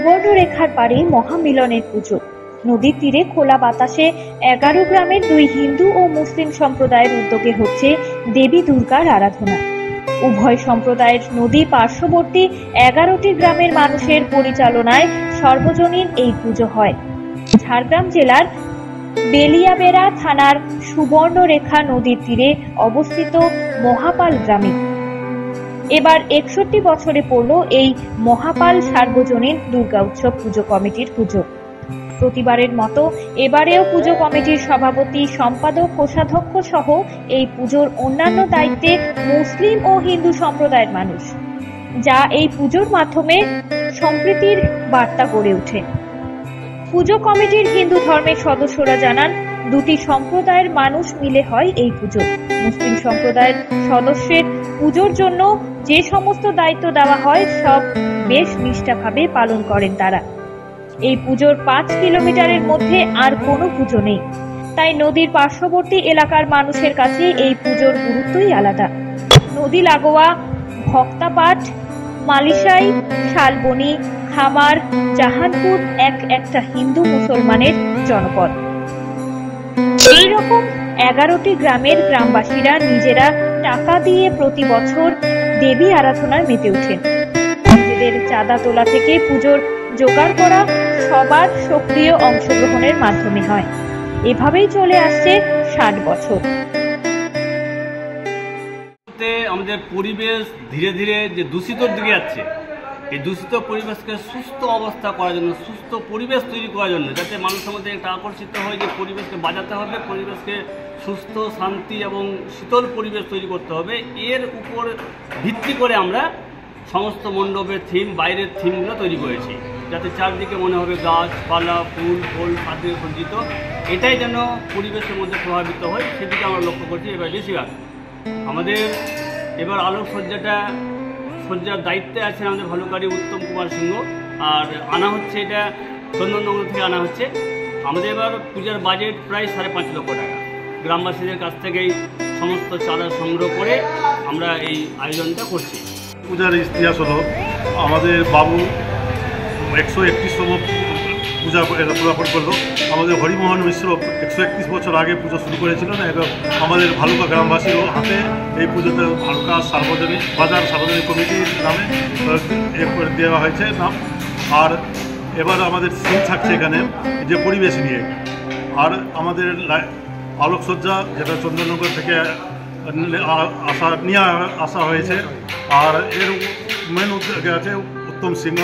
সুবর্ণরেখার পাড়ে মহামিলনের পুজো। নদীর তীরে খোলা বাতাসে 11 গ্রামের 2 হিন্দু ও মুসলিম সম্প্রদায়ের উদ্যোগে হচ্ছে দেবী দুর্গার আরাধনা। উভয় সম্প্রদায়ের নদী পার্শ্ববর্তী 11টি গ্রামের মানুষের পরিচালনায় সর্বজনীন এই পুজো হয়। ঝাড়গ্রাম জেলার বেলিয়াবেড়া থানার সুবর্ণরেখা নদীর তীরে অবস্থিত মহাপাল গ্রামে এবার 61 বছরে পড়ল এই মহাপাল সার্বজনীন দুর্গা উৎসব পুজো কমিটির পুজো। প্রতিবারের মতো এবারেও পুজো কমিটির সভাপতি, সম্পাদক, কোষাধ্যক্ষ সহ এই পুজোর অন্যান্য দায়িত্বে মুসলিম ও হিন্দু সম্প্রদায়ের মানুষ, যা এই পুজোর মাধ্যমে সম্প্রীতির বার্তা গড়ে ওঠে। পুজো কমিটির হিন্দু ধর্মের সদস্যরা জানান, দুটি সম্প্রদায়ের মানুষ মিলে হয় এই পুজো। মুসলিম সম্প্রদায়ের সদস্যের পুজোর জন্য যে সমস্ত দায়িত্ব দেওয়া হয় সব বেশ নিষ্ঠাভাবে পালন করেন তারা। এই পুজোর 5 কিলোমিটারের মধ্যে আর কোনো পুজো নেই, তাই নদীর পার্শ্ববর্তী এলাকার মানুষের কাছে এই পুজোর গুরুত্বই আলাদা। নদী লাগোয়া ভক্তাপাট, মালিশাই, শালবনি, খামার, জাহানপুর একটা হিন্দু মুসলমানের জনপদ। এইরকম 11টি গ্রামের গ্রামবাসীরা নিজেরা টাকা দিয়ে প্রতি বছর দেবী আরাধনায় মেতে ওঠেন। নিজেদের চাঁদা তোলা থেকে পুজোর জোগাড় করা সবার সক্রিয় অংশগ্রহণের মাধ্যমে হয়। এভাবেই চলে আসছে 60 বছর। আমাদের পরিবেশ ধীরে ধীরে যে দূষিতর দিকে যাচ্ছে, এই দূষিত পরিবেশকে সুস্থ অবস্থা করার জন্য, সুস্থ পরিবেশ তৈরি করার জন্য, যাতে মানুষের মধ্যে একটা আকর্ষিত হয় যে পরিবেশকে বাঁচাতে হবে, পরিবেশকে সুস্থ, শান্তি এবং শীতল পরিবেশ তৈরি করতে হবে, এর উপর ভিত্তি করে আমরা সমস্ত মণ্ডপের থিম, বাইরের থিমগুলো তৈরি করেছি, যাতে চারদিকে মনে হবে গাছপালা, ফুল ফল খাদ্য সজ্জিত, এটাই যেন পরিবেশের মধ্যে প্রভাবিত হয়, সেদিকে আমরা লক্ষ্য করছি। এবার বেশিরভাগ আমাদের এবার সজ্জার দায়িত্বে আছেন আমাদের ভালুকারি উত্তম কুমার সিংহ, আর আনা হচ্ছে এটা চন্দননগর থেকে আনা হচ্ছে। আমাদের এবার পূজার বাজেট প্রায় 5.5 লক্ষ টাকা। গ্রামবাসীদের কাছ থেকেই সমস্ত চাঁদা সংগ্রহ করে আমরা এই আয়োজনটা করছি। পূজার ইতিহাস হলো, আমাদের বাবু 131তম পূজা পূর্ণ করলো। আমাদের হরিমোহন মিশ্র 131 বছর আগে পুজো শুরু করেছিল না, এবং আমাদের ভালুকা গ্রামবাসীর হাতে এই পুজোতে ভালুকা সার্বজনীন বাজার সার্বজনীন কমিটির নামে করে দেওয়া হয়েছে নাম। আর এবার আমাদের সিন থাকছে এখানে যে পরিবেশ নিয়ে, আর আমাদের আলোকসজ্জা যেটা চন্দননগর থেকে আসা হয়েছে, আর এর মেন উদ্যোগে আছে উত্তম সিংহ।